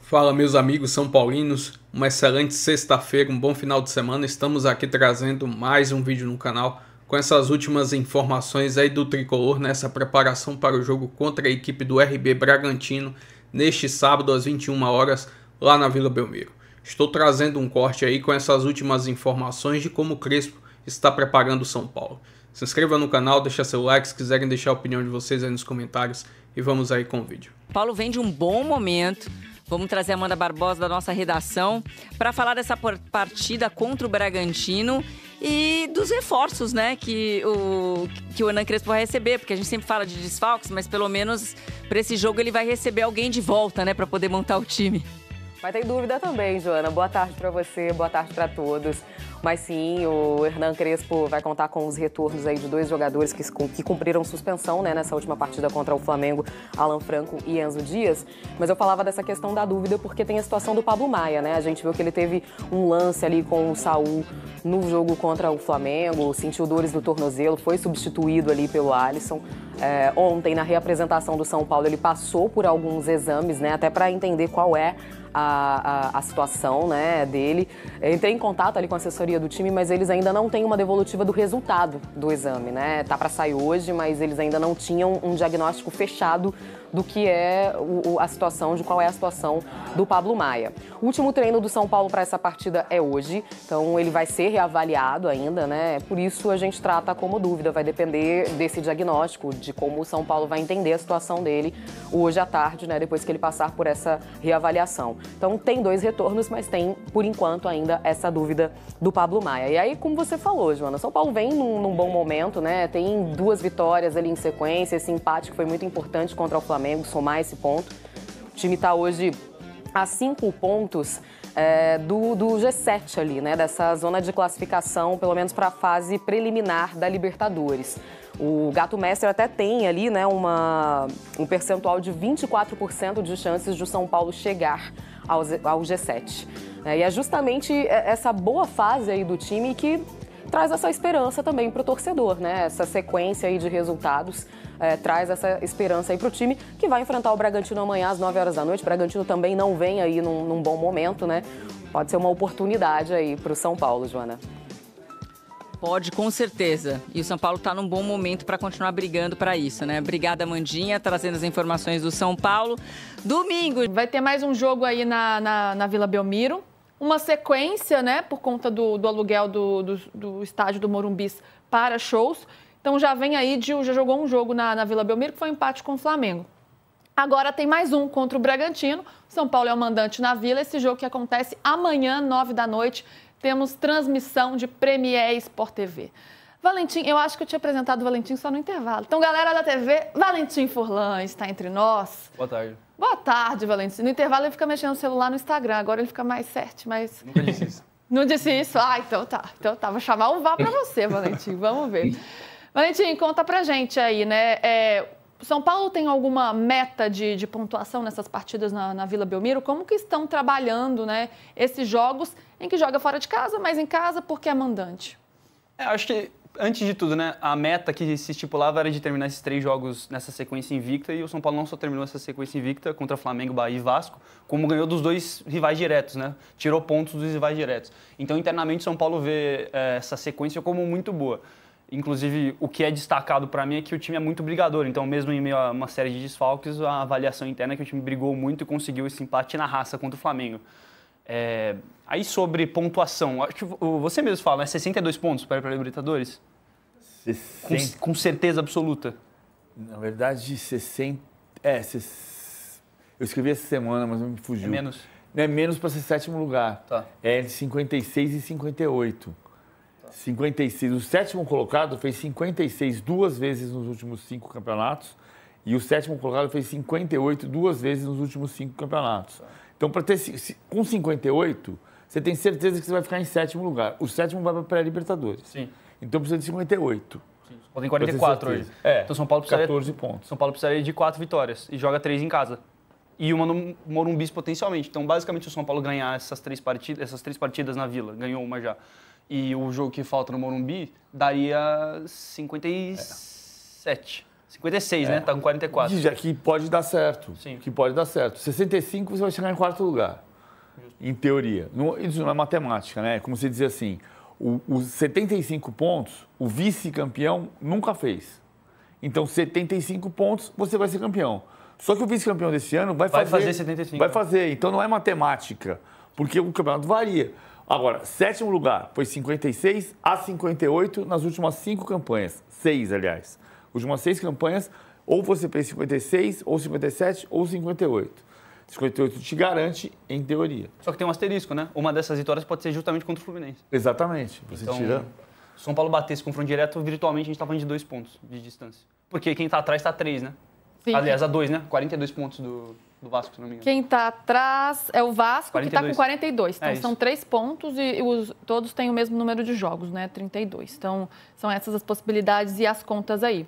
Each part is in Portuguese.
Fala, meus amigos são paulinos, uma excelente sexta-feira, um bom final de semana. Estamos aqui trazendo mais um vídeo no canal com essas últimas informações aí do Tricolor nessa preparação para o jogo contra a equipe do RB Bragantino neste sábado às 21 horas lá na Vila Belmiro. Estou trazendo um corte aí com essas últimas informações de como o Crespo está preparando o São Paulo. Se inscreva no canal, deixa seu like, se quiserem deixar a opinião de vocês aí nos comentários e vamos aí com o vídeo. Paulo vem de um bom momento. Vamos trazer a Amanda Barbosa da nossa redação para falar dessa partida contra o Bragantino e dos reforços, né, que o Hernan Crespo vai receber, porque a gente sempre fala de desfalques, mas pelo menos para esse jogo ele vai receber alguém de volta, né, para poder montar o time. Mas tem dúvida também, Joana. Boa tarde para você, boa tarde para todos. Mas sim, o Hernan Crespo vai contar com os retornos aí de dois jogadores que cumpriram suspensão, né, nessa última partida contra o Flamengo, Alan Franco e Enzo Dias. Mas eu falava dessa questão da dúvida porque tem a situação do Pablo Maia, né? A gente viu que ele teve um lance ali com o Saul no jogo contra o Flamengo, sentiu dores no tornozelo, foi substituído ali pelo Alisson. Ontem, na reapresentação do São Paulo, ele passou por alguns exames, né, até para entender qual é a situação, né, dele. Entrei em contato ali com a assessoria do time, mas eles ainda não têm uma devolutiva do resultado do exame, né? Tá para sair hoje, mas eles ainda não tinham um diagnóstico fechado do que é a situação, de qual é a situação do Pablo Maia. O último treino do São Paulo para essa partida é hoje, então ele vai ser reavaliado ainda, né? Por isso a gente trata como dúvida, vai depender desse diagnóstico, de como o São Paulo vai entender a situação dele hoje à tarde, né? Depois que ele passar por essa reavaliação. Então tem dois retornos, mas tem, por enquanto, ainda essa dúvida do Pablo Maia. E aí, como você falou, Joana, São Paulo vem num bom momento, né? Tem duas vitórias ali em sequência, esse empate que foi muito importante contra o Flamengo, somar esse ponto. O time está hoje a 5 pontos do G7 ali, né? Dessa zona de classificação, pelo menos para a fase preliminar da Libertadores. O Gato Mestre até tem ali, né, um percentual de 24% de chances de o São Paulo chegar ao G7. E é justamente essa boa fase aí do time que traz essa esperança também para o torcedor, né? Essa sequência aí de resultados traz essa esperança aí para o time que vai enfrentar o Bragantino amanhã às 9 horas da noite. O Bragantino também não vem aí num bom momento, né? Pode ser uma oportunidade aí para o São Paulo, Joana. Pode, com certeza. E o São Paulo está num bom momento para continuar brigando para isso, né? Obrigada, Amandinha, trazendo as informações do São Paulo. Domingo. Vai ter mais um jogo aí na Vila Belmiro. Uma sequência, né, por conta do aluguel do estádio do Morumbi para shows. Então já vem aí, já jogou um jogo na Vila Belmiro, que foi um empate com o Flamengo. Agora tem mais um contra o Bragantino. São Paulo é o mandante na Vila. Esse jogo que acontece amanhã, 9 da noite. Temos transmissão de Premier Sport TV. Valentim, eu acho que eu tinha apresentado o Valentim só no intervalo. Então, galera da TV, Valentim Furlan está entre nós. Boa tarde. Boa tarde, Valentim. No intervalo ele fica mexendo no celular no Instagram, agora ele fica mais certo, mas... Nunca disse isso. Não disse isso? Ah, então tá. Então tá, vou chamar o VAR pra você, Valentim. Vamos ver. Valentim, conta pra gente aí, né? São Paulo tem alguma meta de pontuação nessas partidas na Vila Belmiro? Como que estão trabalhando, né, esses jogos em que joga fora de casa, mas em casa porque é mandante? Acho que, antes de tudo, né, a meta que se estipulava era de terminar esses 3 jogos nessa sequência invicta, e o São Paulo não só terminou essa sequência invicta contra Flamengo, Bahia e Vasco, como ganhou dos 2 rivais diretos, né? Tirou pontos dos rivais diretos. Então, internamente, o São Paulo vê essa sequência como muito boa. Inclusive, o que é destacado para mim é que o time é muito brigador. Então, mesmo em meio a uma série de desfalques, a avaliação interna é que o time brigou muito e conseguiu esse empate na raça contra o Flamengo. Aí, sobre pontuação, acho que você mesmo fala, né? 62 pontos para ir para a Libertadores? Com certeza absoluta. Na verdade, 60... Eu escrevi essa semana, mas não me fugiu. É menos? É menos para ser 7º lugar. Tá. É entre 56 e 58. 56. O 7º colocado fez 56 2 vezes nos últimos 5 campeonatos e o 7º colocado fez 58 2 vezes nos últimos 5 campeonatos. Então, para ter com 58, você tem certeza que você vai ficar em 7º lugar. O 7º vai para a pré-Libertadores. Sim. Então, precisa de 58. Sim. São Paulo tem 44 hoje. Então, São Paulo precisaria 14 pontos. São Paulo precisaria de 4 vitórias e joga 3 em casa. E uma no Morumbi potencialmente. Então, basicamente, se o São Paulo ganhar essas três partidas na Vila, ganhou uma já, e o jogo que falta no Morumbi, daria 57. 56, né? Tá com 44. Que pode dar certo. Sim. Que pode dar certo. 65 você vai chegar em quarto lugar. Em teoria. Isso não é matemática, né? Como você dizia assim, os 75 pontos, o vice-campeão nunca fez. Então, 75 pontos, você vai ser campeão. Só que o vice-campeão desse ano vai fazer 75. Vai fazer. Então, não é matemática, porque o campeonato varia. Agora, sétimo lugar foi 56 a 58 nas últimas 5 campanhas. 6, aliás. Últimas 6 campanhas, ou você fez 56, ou 57, ou 58. 58 te garante, em teoria. Só que tem um asterisco, né? Uma dessas vitórias pode ser justamente contra o Fluminense. Exatamente. Você então, tira... Se o São Paulo batesse confronto direto, virtualmente a gente tá falando de 2 pontos de distância. Porque quem tá atrás tá 3, né? Sim. Aliás, a 2, né? 42 pontos do Vasco, se não me engano. Quem tá atrás é o Vasco, 42. Que tá com 42. Então, são 3 pontos e todos têm o mesmo número de jogos, né? 32. Então, são essas as possibilidades e as contas aí.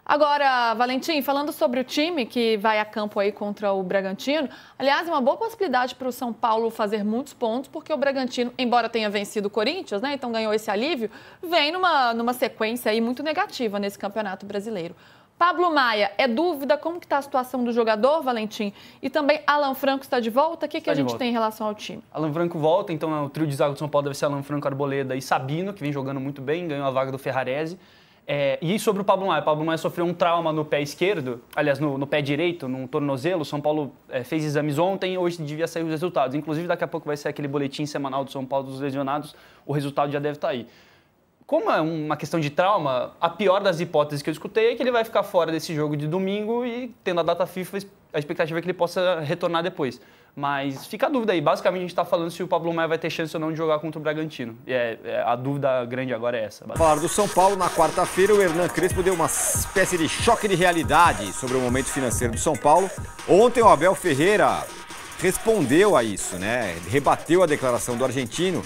Agora, Valentim, falando sobre o time que vai a campo aí contra o Bragantino, aliás, é uma boa possibilidade para o São Paulo fazer muitos pontos, porque o Bragantino, embora tenha vencido o Corinthians, né, então ganhou esse alívio, vem numa sequência aí muito negativa nesse Campeonato Brasileiro. Pablo Maia, é dúvida como que está a situação do jogador, Valentim? E também Alan Franco está de volta? O que a gente tem em relação ao time? Alan Franco volta, então o trio de zaga do São Paulo deve ser Alan Franco, Arboleda e Sabino, que vem jogando muito bem, ganhou a vaga do Ferrarese. E sobre o Pablo Maia sofreu um trauma no pé esquerdo, aliás, no pé direito, no tornozelo. O São Paulo fez exames ontem, hoje devia sair os resultados. Inclusive, daqui a pouco vai ser aquele boletim semanal do São Paulo dos lesionados, o resultado já deve estar aí. Como é uma questão de trauma, a pior das hipóteses que eu escutei é que ele vai ficar fora desse jogo de domingo e, tendo a data FIFA, a expectativa é que ele possa retornar depois. Mas fica a dúvida aí. Basicamente, a gente está falando se o Pablo Maia vai ter chance ou não de jogar contra o Bragantino. A dúvida grande agora é essa. Falar do São Paulo, na quarta-feira, o Hernan Crespo deu uma espécie de choque de realidade sobre o momento financeiro do São Paulo. Ontem, o Abel Ferreira respondeu a isso, né? Rebateu a declaração do argentino.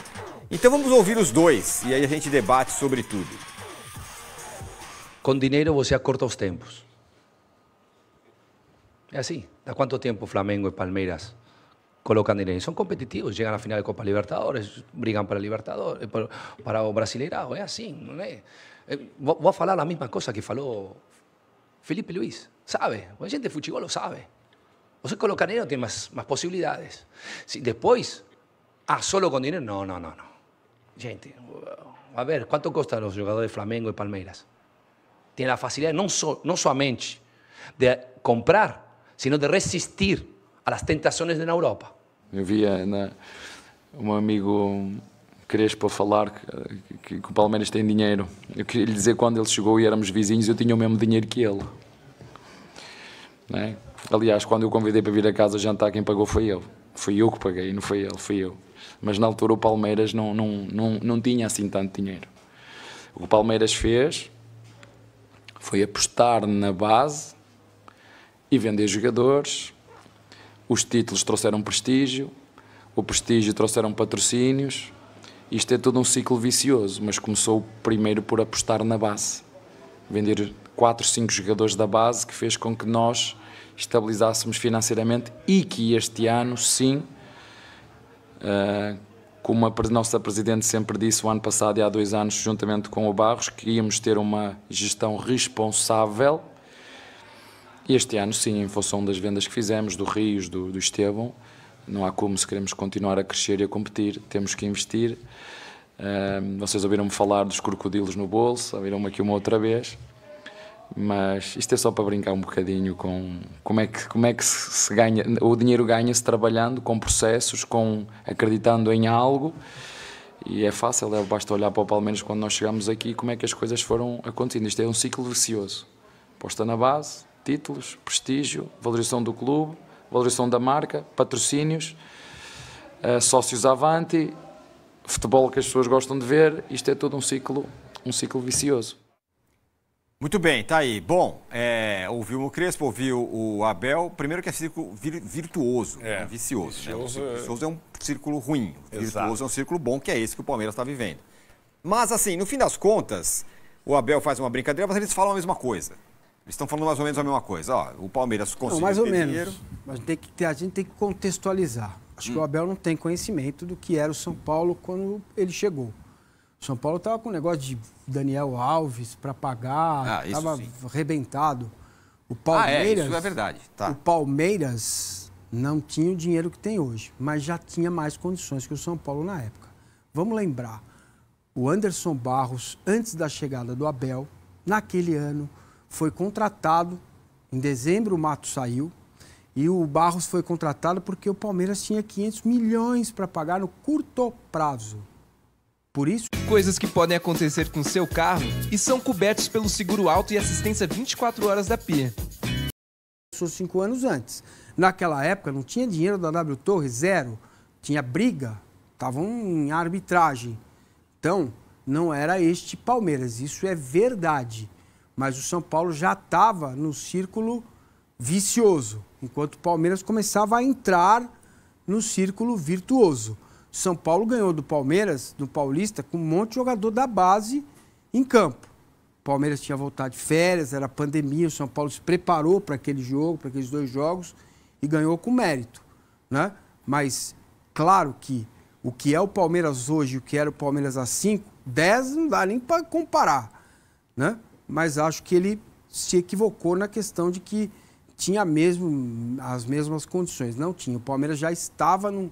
Então, vamos ouvir os dois e aí a gente debate sobre tudo. Com dinheiro, você acorta os tempos. É assim. ¿Há quanto tempo Flamengo e Palmeiras colocam dinheiro? São competitivos, chegam à final da Copa Libertadores, brigam para Libertadores, para o Brasileirão, é assim, não é? Vou falar a mesma coisa que falou Felipe Luiz, sabe? A gente de futebol lo sabe. Você coloca dinheiro tem mais possibilidades. Depois, solo com dinheiro? Não. Gente, a ver, quanto custam os jogadores de Flamengo e Palmeiras? Tem a facilidade não somente de comprar, sino de resistir a las tentações na Europa. Eu via um amigo Crespo falar que o Palmeiras tem dinheiro. Eu queria lhe dizer, quando ele chegou e éramos vizinhos, eu tinha o mesmo dinheiro que ele. Não é? Aliás, quando eu convidei para vir a casa jantar, quem pagou foi ele. Fui eu que paguei, não foi ele, fui eu. Mas na altura o Palmeiras não tinha assim tanto dinheiro. O que o Palmeiras fez foi apostar na base e vender jogadores. Os títulos trouxeram prestígio, o prestígio trouxeram patrocínios. Isto é todo um ciclo vicioso, mas começou primeiro por apostar na base. Vender 4, 5 jogadores da base, que fez com que nós estabilizássemos financeiramente e que este ano, sim, como a nossa Presidente sempre disse o ano passado e há 2 anos, juntamente com o Barros, que íamos ter uma gestão responsável. E este ano, sim, em função das vendas que fizemos, do Rios, do Estevão, não há como, se queremos continuar a crescer e a competir, temos que investir. Vocês ouviram-me falar dos crocodilos no bolso, ouviram-me aqui uma outra vez, mas isto é só para brincar um bocadinho com como é que se ganha. O dinheiro ganha-se trabalhando, com processos, acreditando em algo, e é fácil, basta olhar para o Palmeiras quando nós chegamos aqui, como é que as coisas foram acontecendo. Isto é um ciclo vicioso. Posta na base, títulos, prestígio, valorização do clube, valorização da marca, patrocínios, sócios avante, futebol que as pessoas gostam de ver. Isto é todo um ciclo vicioso. Muito bem, tá aí. Bom, ouviu o Crespo, ouviu o Abel. Primeiro que é círculo virtuoso, não vicioso. Vicioso é um círculo ruim. Virtuoso é um círculo bom, que é esse que o Palmeiras está vivendo. Mas assim, no fim das contas, o Abel faz uma brincadeira, mas eles falam a mesma coisa. Eles estão falando mais ou menos a mesma coisa. Ó, o Palmeiras conseguiu mais ou menos. dinheiro. Mas a gente tem que contextualizar. Acho que o Abel não tem conhecimento do que era o São Paulo quando ele chegou. O O São Paulo estava com um negócio de Daniel Alves para pagar, estava arrebentado. O Palmeiras, isso é verdade. Tá. O Palmeiras não tinha o dinheiro que tem hoje, mas já tinha mais condições que o São Paulo na época. Vamos lembrar, o Anderson Barros, antes da chegada do Abel, naquele ano, foi contratado, em dezembro o Mato saiu, e o Barros foi contratado porque o Palmeiras tinha 500 milhões para pagar no curto prazo. Por isso... Coisas que podem acontecer com seu carro e são cobertos pelo seguro auto e assistência 24 horas da Pia. Começou 5 anos antes. Naquela época não tinha dinheiro da W Torre, zero. Tinha briga, estavam em arbitragem. Então, não era este Palmeiras, isso é verdade. Mas o São Paulo já estava no círculo vicioso, enquanto o Palmeiras começava a entrar no círculo virtuoso. São Paulo ganhou do Palmeiras, do Paulista, com um monte de jogador da base em campo. O Palmeiras tinha voltado de férias, era pandemia, o São Paulo se preparou para aquele jogo, para aqueles 2 jogos e ganhou com mérito, né? Mas, claro que o que é o Palmeiras hoje e o que era o Palmeiras há 5, 10 não dá nem para comparar, né? Mas acho que ele se equivocou na questão de que tinha mesmo as mesmas condições. Não tinha. O Palmeiras já estava num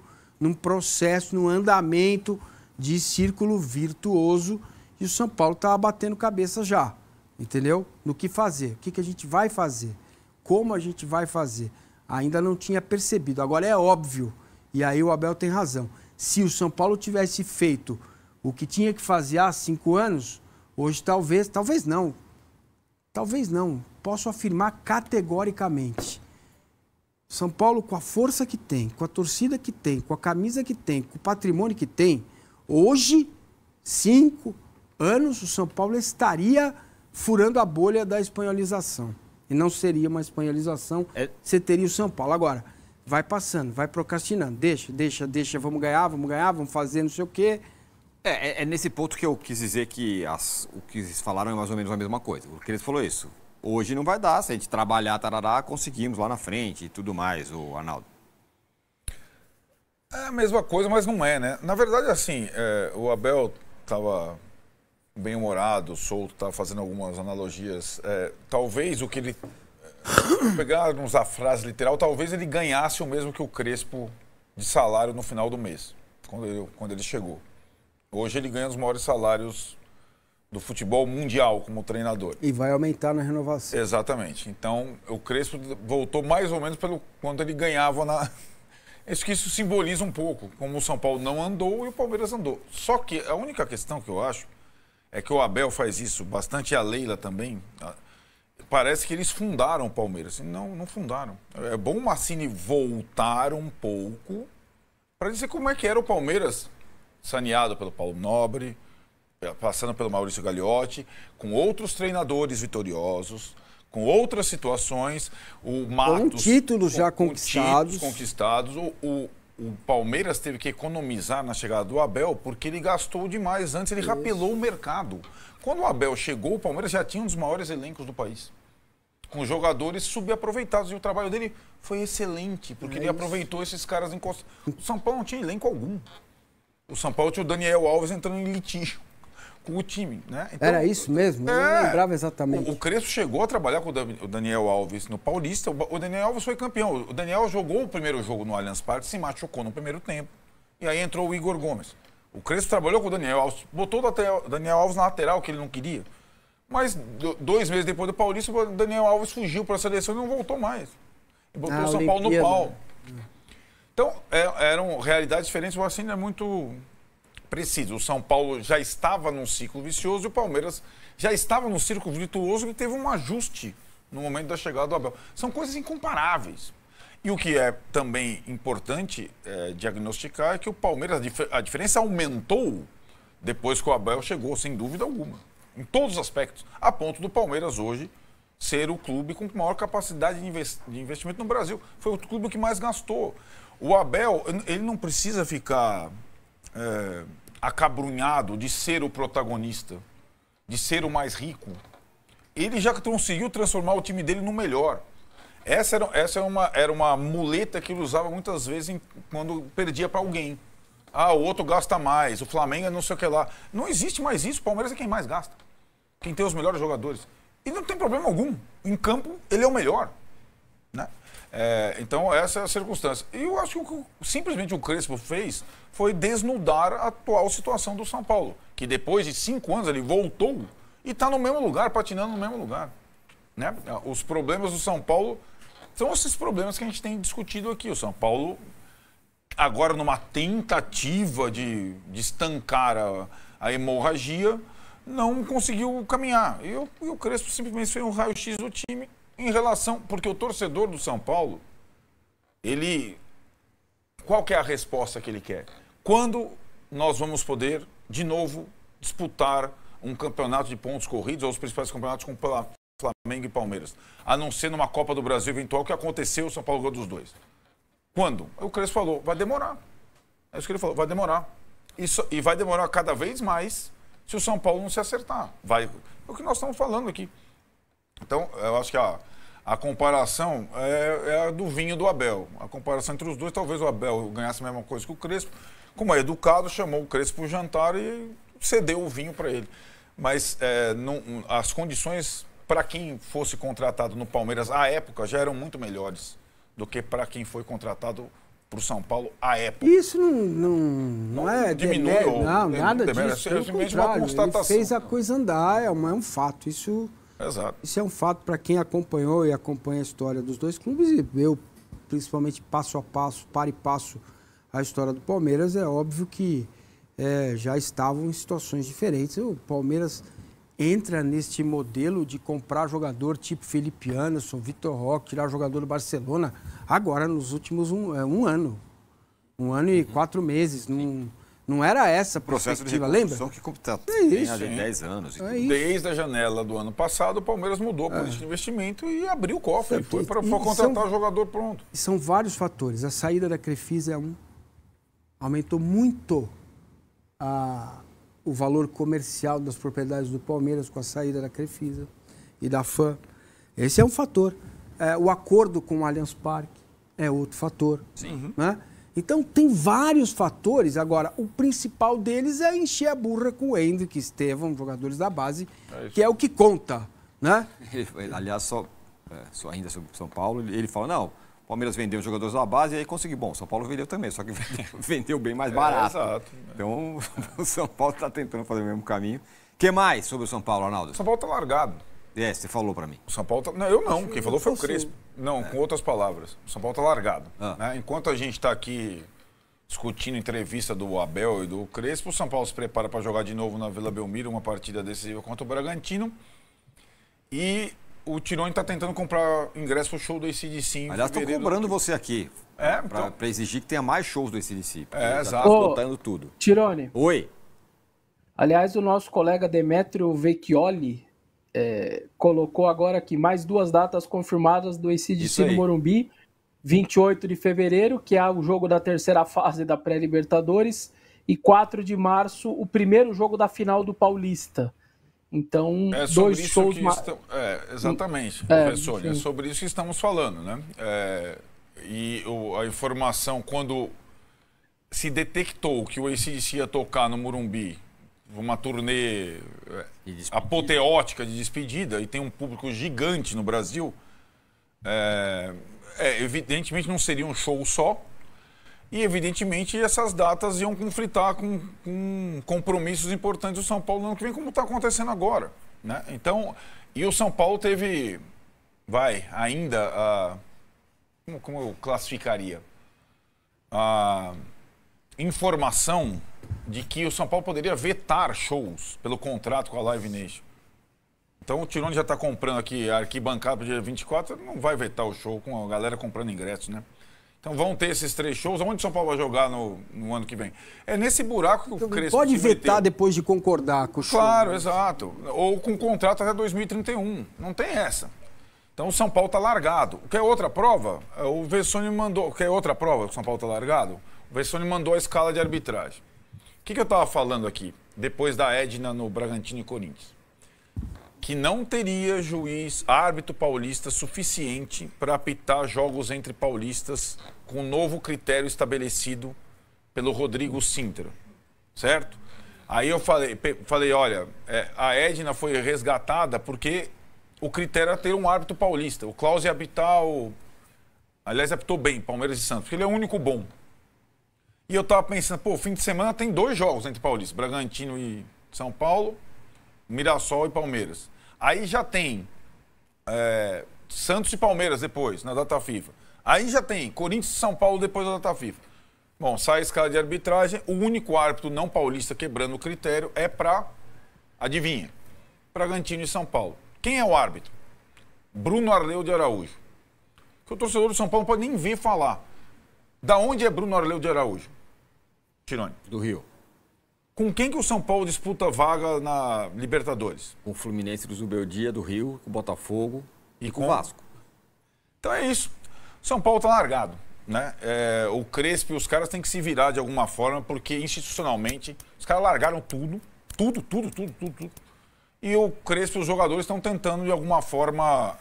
processo, num andamento de círculo virtuoso e o São Paulo estava batendo cabeça já, entendeu? No que fazer, o que a gente vai fazer, como a gente vai fazer. Ainda não tinha percebido, agora é óbvio, e aí o Abel tem razão. Se o São Paulo tivesse feito o que tinha que fazer há 5 anos, hoje talvez não, posso afirmar categoricamente. São Paulo, com a força que tem, com a torcida que tem, com a camisa que tem, com o patrimônio que tem, hoje, 5 anos, o São Paulo estaria furando a bolha da espanholização. E não seria uma espanholização, você teria o São Paulo. Agora, vai passando, vai procrastinando, deixa, vamos ganhar, vamos fazer não sei o quê. É nesse ponto que eu quis dizer que o que eles falaram é mais ou menos a mesma coisa. O que eles falou isso. Hoje não vai dar, se a gente trabalhar, tarará, conseguimos lá na frente e tudo mais, o Arnaldo. É a mesma coisa, mas não é, né? Na verdade, assim, o Abel estava bem-humorado, solto, estava fazendo algumas analogias. Talvez o que ele... pegarmos a frase literal, talvez ele ganhasse o mesmo que o Crespo de salário no final do mês, quando ele chegou. Hoje ele ganha os maiores salários do futebol mundial como treinador. E vai aumentar na renovação. Exatamente. Então, o Crespo voltou mais ou menos pelo quanto ele ganhava na... Acho que isso simboliza um pouco, como o São Paulo não andou e o Palmeiras andou. Só que a única questão que eu acho é que o Abel faz isso bastante, e a Leila também. Parece que eles fundaram o Palmeiras. Não fundaram. É bom o Massini voltar um pouco para dizer como é que era o Palmeiras, saneado pelo Paulo Nobre, passando pelo Maurício Gagliotti, com outros treinadores vitoriosos, com outras situações, o Matos... Com títulos já conquistados. O Palmeiras teve que economizar na chegada do Abel porque ele gastou demais antes, ele rapelou o mercado. Quando o Abel chegou, o Palmeiras já tinha um dos maiores elencos do país, com jogadores subaproveitados, e o trabalho dele foi excelente, porque ele aproveitou esses caras encostados. O São Paulo não tinha elenco algum. O São Paulo tinha o Daniel Alves entrando em litígio com o time, né? Então, era isso mesmo? Eu não lembrava exatamente. O Crespo chegou a trabalhar com o Daniel Alves no Paulista. O Daniel Alves foi campeão. O Daniel jogou o primeiro jogo no Allianz Parque, se machucou no primeiro tempo. E aí entrou o Igor Gomes. O Crespo trabalhou com o Daniel Alves, botou o Daniel Alves na lateral, que ele não queria. Mas 2 meses depois do Paulista, o Daniel Alves fugiu para a seleção e não voltou mais. E botou o São Paulo no pau. Então, eram realidades diferentes. O Massini é muito preciso. O São Paulo já estava num ciclo vicioso e o Palmeiras já estava num círculo virtuoso e teve um ajuste no momento da chegada do Abel. São coisas incomparáveis. E o que é também importante diagnosticar é que o Palmeiras, a diferença aumentou depois que o Abel chegou, sem dúvida alguma. Em todos os aspectos. A ponto do Palmeiras hoje ser o clube com maior capacidade de investimento no Brasil. Foi o clube que mais gastou. O Abel, ele não precisa ficar acabrunhado de ser o protagonista, de ser o mais rico. Ele já conseguiu transformar o time dele no melhor. Essa era uma muleta que ele usava muitas vezes quando perdia para alguém. Ah, o outro gasta mais, o Flamengo é não sei o que lá. Não existe mais isso, o Palmeiras é quem mais gasta. Quem tem os melhores jogadores. E não tem problema algum. Em campo, ele é o melhor. Né? Então, essa é a circunstância. E eu acho que simplesmente o Crespo fez foi desnudar a atual situação do São Paulo. Que depois de 5 anos ele voltou e está no mesmo lugar, patinando no mesmo lugar. Né? Os problemas do São Paulo são esses problemas que a gente tem discutido aqui. O São Paulo, agora numa tentativa de estancar a hemorragia, não conseguiu caminhar. E o Crespo simplesmente fez um raio-x do time em relação... Porque o torcedor do São Paulo, qual que é a resposta que ele quer? Quando nós vamos poder, de novo, disputar um campeonato de pontos corridos, ou os principais campeonatos com Flamengo e Palmeiras? A não ser numa Copa do Brasil eventual, que aconteceu, o São Paulo ganhou dos dois. Quando? O Crespo falou, vai demorar. É isso que ele falou, vai demorar. E vai demorar cada vez mais se o São Paulo não se acertar. É o que nós estamos falando aqui. Então, eu acho que a comparação é a do vinho do Abel. A comparação entre os dois, talvez o Abel ganhasse a mesma coisa que o Crespo. Como é educado, chamou o Crespo para o jantar e cedeu o vinho para ele. Mas as condições para quem fosse contratado no Palmeiras à época já eram muito melhores do que para quem foi contratado para o São Paulo à época. Isso não é diminui ou nada disso. É simplesmente uma constatação. Ele fez a coisa andar, é um fato. Isso é um fato para quem acompanhou e acompanha a história dos dois clubes e eu, principalmente passo a passo, para e passo a história do Palmeiras. É óbvio que já estavam em situações diferentes. O Palmeiras entra neste modelo de comprar jogador tipo Felipe Anderson, Vitor Roque, tirar jogador do Barcelona, agora nos últimos um ano. 1 ano e 4 meses. Não era essa a perspectiva, lembra? Que tem há 10 anos. Desde a janela do ano passado, o Palmeiras mudou a política de investimento e abriu o cofre. E foi para contratar o jogador pronto. E são vários fatores. A saída da Crefisa aumentou muito o valor comercial das propriedades do Palmeiras com a saída da Crefisa e da FAM. Esse é um fator. O acordo com o Allianz Parque é outro fator. Sim. Né? Então, tem vários fatores. Agora, o principal deles é encher a burra com o Hendrick, Estevão, jogadores da base, que é o que conta. Né? Aliás, só ainda sobre o São Paulo, ele fala, não, o Palmeiras vendeu os jogadores da base e aí conseguiu. Bom, o São Paulo vendeu também, só que vendeu bem mais barato. Exato. Então, o São Paulo está tentando fazer o mesmo caminho. O que mais sobre o São Paulo, Arnaldo? O São Paulo está largado. Você falou para mim. O São Paulo tá... Não, eu não. Quem falou foi o Crespo. Não, com outras palavras. O São Paulo está largado. Né? Enquanto a gente está aqui discutindo entrevista do Abel e do Crespo, o São Paulo se prepara para jogar de novo na Vila Belmiro, uma partida decisiva contra o Bragantino. E o Tironi está tentando comprar ingresso para o show do AC/DC. Aliás, estão cobrando você aqui. Para exigir que tenha mais shows do AC/DC. Exato. Botando tudo. Tironi. Oi. Aliás, o nosso colega Demetrio Vecchioli colocou agora aqui mais 2 datas confirmadas do AC/DC no Morumbi. 28 de fevereiro, que é o jogo da terceira fase da pré-Libertadores, e 4 de março, o primeiro jogo da final do Paulista. Então, 2 shows... Exatamente, professor. É sobre isso que estamos falando, né? A informação, quando se detectou que o AC/DC ia tocar no Morumbi, uma turnê apoteótica de despedida, e tem um público gigante no Brasil, evidentemente não seria um show só, e evidentemente essas datas iam conflitar com compromissos importantes do São Paulo no ano que vem, como está acontecendo agora. Né? Então, e o São Paulo teve, como eu classificaria? A informação de que o São Paulo poderia vetar shows pelo contrato com a Live Nation. Então o Tironi já está comprando aqui a arquibancada para o dia 24, não vai vetar o show com a galera comprando ingressos, né? Então vão ter esses 3 shows. Onde o São Paulo vai jogar no ano que vem? É nesse buraco que o Crespo pode vetar depois de concordar com o show. Claro, exato. Ou com contrato até 2031. Não tem essa. Então o São Paulo está largado. Quer outra prova? O Vessone mandou... Quer outra prova que o São Paulo está largado? O Vessone mandou a escala de arbitragem. O que eu estava falando aqui, depois da Edna no Bragantino e Corinthians? Que não teria árbitro paulista suficiente para apitar jogos entre paulistas com um novo critério estabelecido pelo Rodrigo Sintra, certo? Aí eu falei olha, a Edna foi resgatada porque o critério era ter um árbitro paulista. O Klaus ia apitar aliás, apitou bem, Palmeiras e Santos, porque ele é o único bom. E eu tava pensando, pô, fim de semana tem 2 jogos entre paulistas, Bragantino e São Paulo, Mirassol e Palmeiras. Aí já tem Santos e Palmeiras depois, na data FIFA. Aí já tem Corinthians e São Paulo depois da data FIFA. Bom, sai a escala de arbitragem, o único árbitro não paulista quebrando o critério é para, adivinha, Bragantino e São Paulo. Quem é o árbitro? Bruno Arleu de Araújo. Que o torcedor do São Paulo não pode nem ver falar. Da onde é Bruno Arleu de Araújo? Tirone. Do Rio. Com quem que o São Paulo disputa vaga na Libertadores? Com o Fluminense do Zubeldia, do Rio, com o Botafogo e com o Vasco. Então é isso. São Paulo tá largado, né? O Crespo e os caras têm que se virar de alguma forma, porque institucionalmente os caras largaram tudo. E o Crespo e os jogadores estão tentando de alguma forma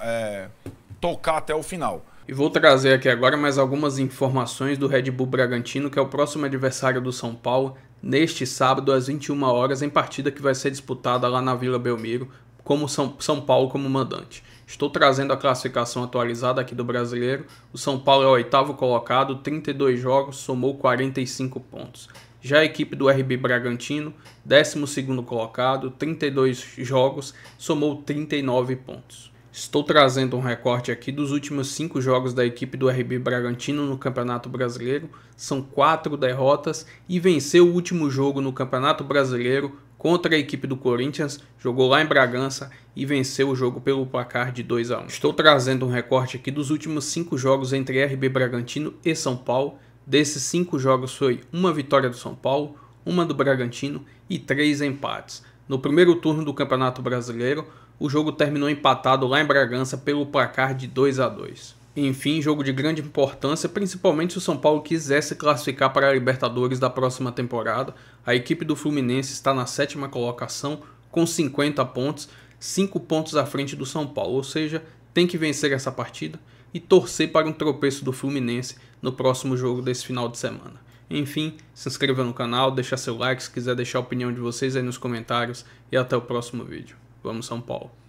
tocar até o final. E vou trazer aqui agora mais algumas informações do Red Bull Bragantino, que é o próximo adversário do São Paulo, neste sábado às 21 horas, em partida que vai ser disputada lá na Vila Belmiro, como São Paulo como mandante. Estou trazendo a classificação atualizada aqui do Brasileiro. O São Paulo é o 8º colocado, 32 jogos, somou 45 pontos. Já a equipe do RB Bragantino, 12º colocado, 32 jogos, somou 39 pontos. Estou trazendo um recorte aqui dos últimos 5 jogos da equipe do RB Bragantino no Campeonato Brasileiro. São 4 derrotas e venceu o último jogo no Campeonato Brasileiro contra a equipe do Corinthians, jogou lá em Bragança e venceu o jogo pelo placar de 2-1. Estou trazendo um recorte aqui dos últimos 5 jogos entre RB Bragantino e São Paulo. Desses 5 jogos foi uma vitória do São Paulo, uma do Bragantino e 3 empates. No primeiro turno do Campeonato Brasileiro, o jogo terminou empatado lá em Bragança pelo placar de 2-2. Enfim, jogo de grande importância, principalmente se o São Paulo quiser se classificar para a Libertadores da próxima temporada. A equipe do Fluminense está na 7ª colocação com 50 pontos, 5 pontos à frente do São Paulo, ou seja, tem que vencer essa partida e torcer para um tropeço do Fluminense no próximo jogo desse final de semana. Enfim, se inscreva no canal, deixa seu like, se quiser deixar a opinião de vocês aí nos comentários e até o próximo vídeo. Vamos São Paulo!